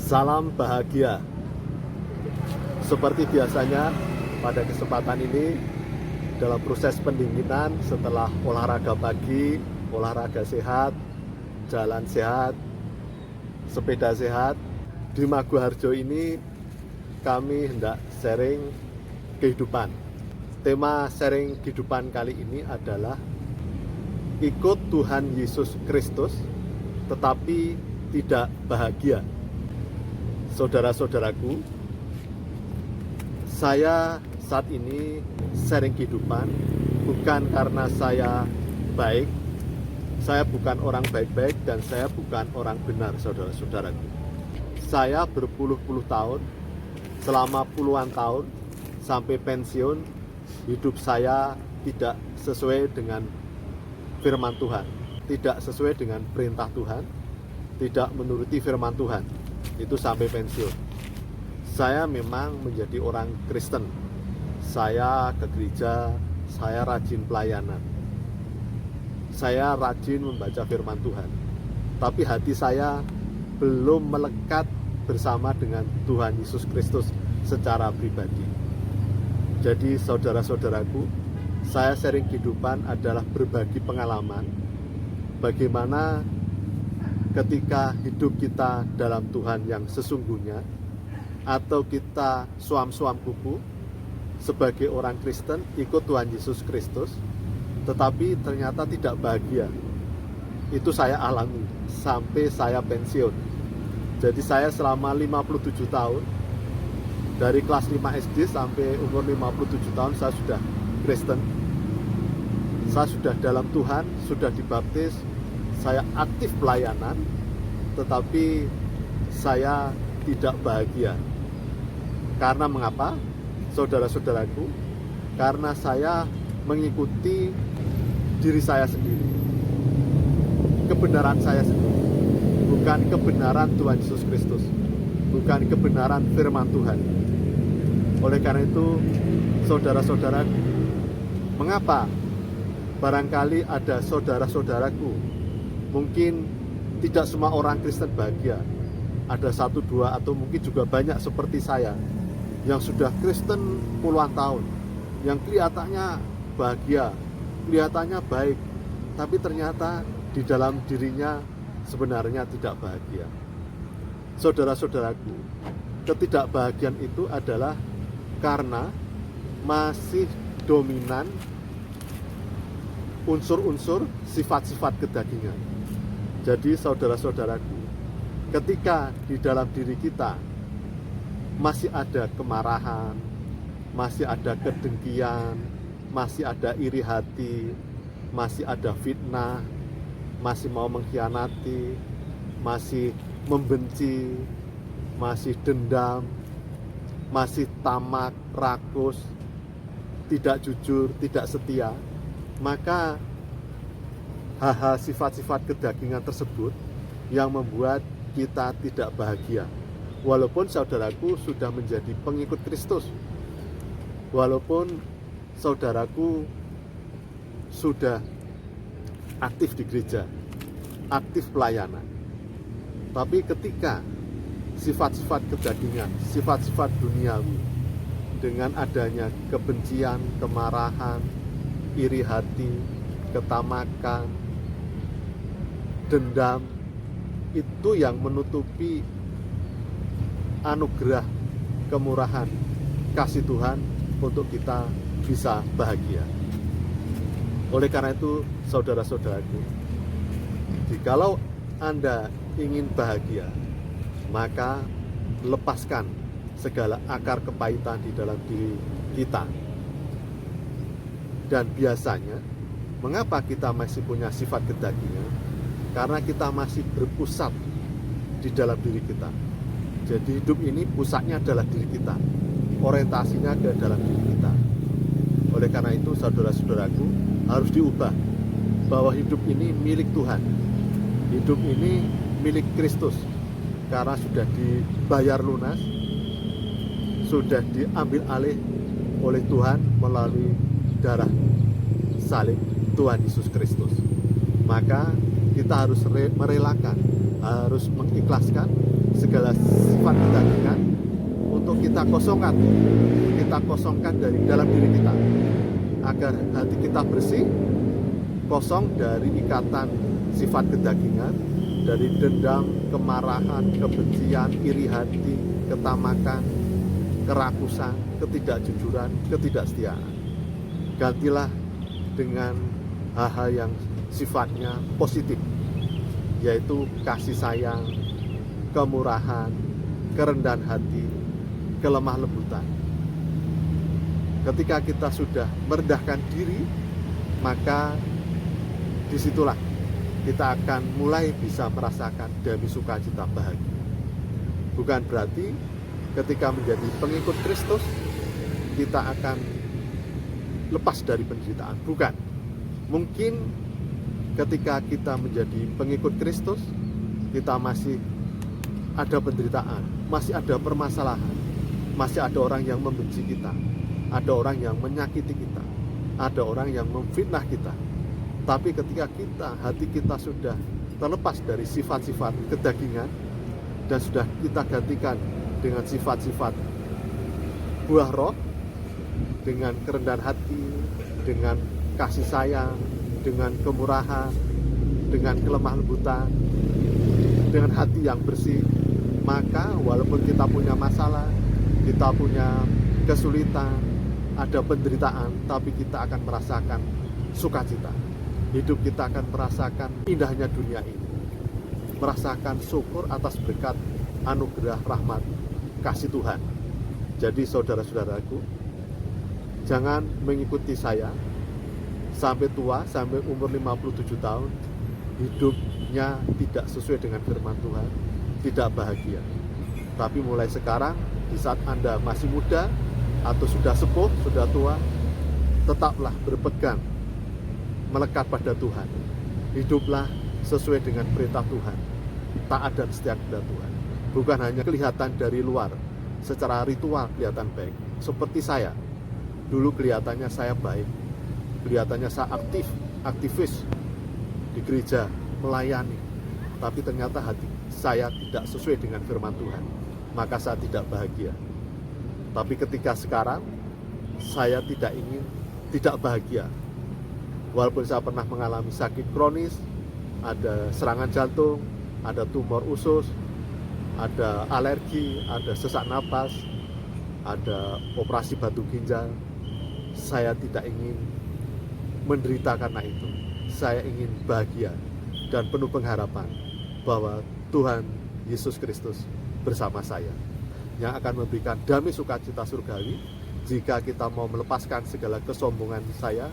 Salam bahagia. Seperti biasanya, pada kesempatan ini dalam proses pendinginan setelah olahraga pagi, olahraga sehat, jalan sehat, sepeda sehat, di Maguharjo ini kami hendak sharing kehidupan. Tema sharing kehidupan kali ini adalah ikut Tuhan Yesus Kristus tetapi tidak bahagia. Saudara-saudaraku, saya saat ini sharing kehidupan bukan karena saya baik, saya bukan orang baik-baik dan saya bukan orang benar, saudara-saudaraku. Saya berpuluh-puluh tahun, selama puluhan tahun sampai pensiun, hidup saya tidak sesuai dengan firman Tuhan, tidak sesuai dengan perintah Tuhan, tidak menuruti firman Tuhan. Itu sampai pensiun. Saya memang menjadi orang Kristen. Saya ke gereja, saya rajin pelayanan. Saya rajin membaca firman Tuhan. Tapi hati saya belum melekat bersama dengan Tuhan Yesus Kristus secara pribadi. Jadi saudara-saudaraku, saya sharing kehidupan adalah berbagi pengalaman bagaimana ketika hidup kita dalam Tuhan yang sesungguhnya, atau kita suam-suam kuku sebagai orang Kristen ikut Tuhan Yesus Kristus tetapi ternyata tidak bahagia. Itu saya alami sampai saya pensiun. Jadi saya selama 57 tahun, dari kelas 5 SD sampai umur 57 tahun saya sudah Kristen. Saya sudah dalam Tuhan, sudah dibaptis, saya aktif pelayanan, tetapi saya tidak bahagia. Karena mengapa? Saudara-saudaraku, karena saya mengikuti diri saya sendiri, kebenaran saya sendiri, bukan kebenaran Tuhan Yesus Kristus, bukan kebenaran firman Tuhan. Oleh karena itu, saudara-saudaraku, mengapa barangkali ada saudara-saudaraku, mungkin tidak semua orang Kristen bahagia. Ada satu dua atau mungkin juga banyak seperti saya yang sudah Kristen puluhan tahun, yang kelihatannya bahagia, kelihatannya baik, tapi ternyata di dalam dirinya sebenarnya tidak bahagia. Saudara-saudaraku, ketidakbahagiaan itu adalah karena masih dominan unsur-unsur sifat-sifat kedagingan. Jadi saudara-saudaraku, ketika di dalam diri kita masih ada kemarahan, masih ada kedengkian, masih ada iri hati, masih ada fitnah, masih mau mengkhianati, masih membenci, masih dendam, masih tamak, rakus, tidak jujur, tidak setia, maka hal-hal sifat-sifat kedagingan tersebut yang membuat kita tidak bahagia. Walaupun saudaraku sudah menjadi pengikut Kristus, walaupun saudaraku sudah aktif di gereja, aktif pelayanan, tapi ketika sifat-sifat kedagingan, sifat-sifat duniawi, dengan adanya kebencian, kemarahan, iri hati, ketamakan, dendam, itu yang menutupi anugerah, kemurahan, kasih Tuhan untuk kita bisa bahagia. Oleh karena itu, saudara-saudaraku, jikalau Anda ingin bahagia, maka lepaskan segala akar kepahitan di dalam diri kita. Dan biasanya, mengapa kita masih punya sifat kedagingan? Karena kita masih berpusat di dalam diri kita. Jadi hidup ini pusatnya adalah diri kita, orientasinya ke dalam diri kita. Oleh karena itu, saudara-saudaraku, harus diubah bahwa hidup ini milik Tuhan, hidup ini milik Kristus, karena sudah dibayar lunas, sudah diambil alih oleh Tuhan melalui darah salib Tuhan Yesus Kristus. Maka kita harus merelakan, harus mengikhlaskan segala sifat kedagingan untuk kita kosongkan dari dalam diri kita, agar hati kita bersih, kosong dari ikatan sifat kedagingan, dari dendam, kemarahan, kebencian, iri hati, ketamakan, kerakusan, ketidakjujuran, ketidaksetiaan. Gantilah dengan hal-hal yang sifatnya positif, yaitu kasih sayang, kemurahan, kerendahan hati, kelemah lembutan. Ketika kita sudah merendahkan diri, maka disitulah kita akan mulai bisa merasakan damai sukacita bahagia. Bukan berarti ketika menjadi pengikut Kristus kita akan lepas dari penderitaan, bukan. Mungkin ketika kita menjadi pengikut Kristus kita masih ada penderitaan, masih ada permasalahan, masih ada orang yang membenci kita, ada orang yang menyakiti kita, ada orang yang memfitnah kita. Tapi ketika hati kita sudah terlepas dari sifat-sifat kedagingan dan sudah kita gantikan dengan sifat-sifat buah roh, dengan kerendahan hati, dengan kasih sayang, dengan kemurahan, dengan kelemah lembutan, dengan hati yang bersih, maka walaupun kita punya masalah, kita punya kesulitan, ada penderitaan, tapi kita akan merasakan sukacita. Hidup kita akan merasakan indahnya dunia ini, merasakan syukur atas berkat anugerah rahmat kasih Tuhan. Jadi saudara-saudaraku, jangan mengikuti saya sampai tua, sampai umur 57 tahun hidupnya tidak sesuai dengan firman Tuhan, tidak bahagia. Tapi mulai sekarang, di saat Anda masih muda atau sudah sepuh, sudah tua, tetaplah berpegang, melekat pada Tuhan. Hiduplah sesuai dengan perintah Tuhan, taat dan setia kepada Tuhan. Bukan hanya kelihatan dari luar, secara ritual kelihatan baik. Seperti saya, dulu kelihatannya saya baik, kelihatannya saya aktivis di gereja, melayani. Tapi ternyata hati saya tidak sesuai dengan firman Tuhan, maka saya tidak bahagia. Tapi ketika sekarang, saya tidak bahagia. Walaupun saya pernah mengalami sakit kronis, ada serangan jantung, ada tumor usus, ada alergi, ada sesak napas, ada operasi batu ginjal. Saya tidak ingin menderita karena itu. Saya ingin bahagia dan penuh pengharapan bahwa Tuhan Yesus Kristus bersama saya, yang akan memberikan damai sukacita surgawi jika kita mau melepaskan segala kesombongan saya,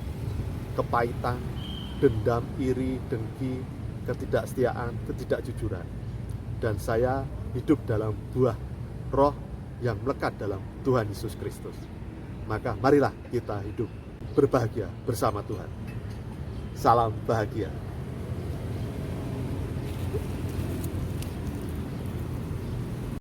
kepahitan, dendam, iri, dengki, ketidaksetiaan, ketidakjujuran. Dan saya hidup dalam buah roh yang melekat dalam Tuhan Yesus Kristus. Maka marilah kita hidup berbahagia bersama Tuhan. Salam bahagia.